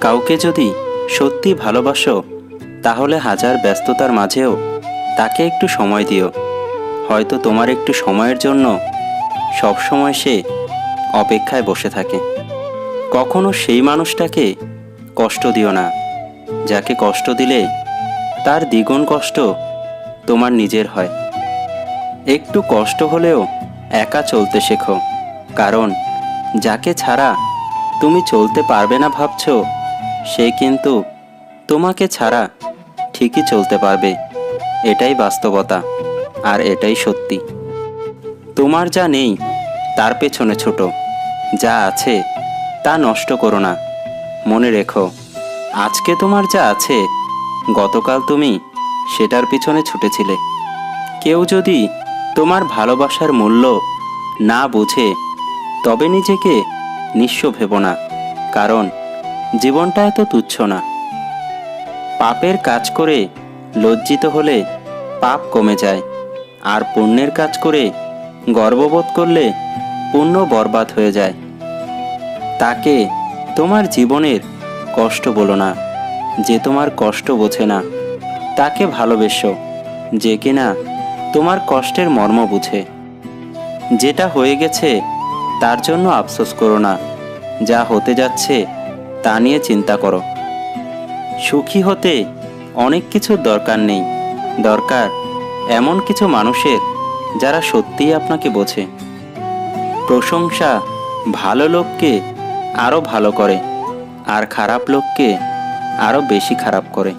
কাউকে যদি সত্যি ভালোবাসো তাহলে হাজার ব্যস্ততার মাঝেও তাকে একটু সময় দিও। হয়তো তোমার একটু সময়ের জন্য সবসময় সে অপেক্ষায় বসে থাকে। কখনো সেই মানুষটাকে কষ্ট দিও না, যাকে কষ্ট দিলে তার দ্বিগুণ কষ্ট তোমার নিজের হয়। একটু কষ্ট হলেও একা চলতে শেখো, কারণ যাকে ছাড়া তুমি চলতে পারবে না ভাবছো, সে কিন্তু তোমাকে ছাড়া ঠিকই চলতে পারবে। এটাই বাস্তবতা, আর এটাই সত্যি। তোমার যা নেই তার পেছনে ছোট, যা আছে তা নষ্ট করো না। মনে রেখো, আজকে তোমার যা আছে গতকাল তুমি সেটার পিছনে ছুটেছিলে। কেউ যদি তোমার ভালোবাসার মূল্য না বুঝে তবে নিজেকে নিঃস্ব ভেবো না, কারণ জীবনটা এত তুচ্ছ না। পাপের কাজ করে লজ্জিত হলে পাপ কমে যায়, আর পুণ্যের কাজ করে গর্ববোধ করলে পুণ্য বরবাদ হয়ে যায়। তাকে তোমার জীবনের কষ্ট বলো না, যে তোমার কষ্ট বোঝে না। তাকে ভালোবেসো, যে কিনা তোমার কষ্টের মর্ম বুঝে। যেটা হয়ে গেছে তার জন্য আফসোস করো না, যা হতে যাচ্ছে তা নিয়ে চিন্তা করো। সুখী হতে অনেক কিছুর দরকার নেই, দরকার এমন কিছু মানুষের যারা সত্যিই আপনাকে বোঝে। প্রশংসা ভালো লোককে আরও ভালো করে, আর খারাপ লোককে আরও বেশি খারাপ করে।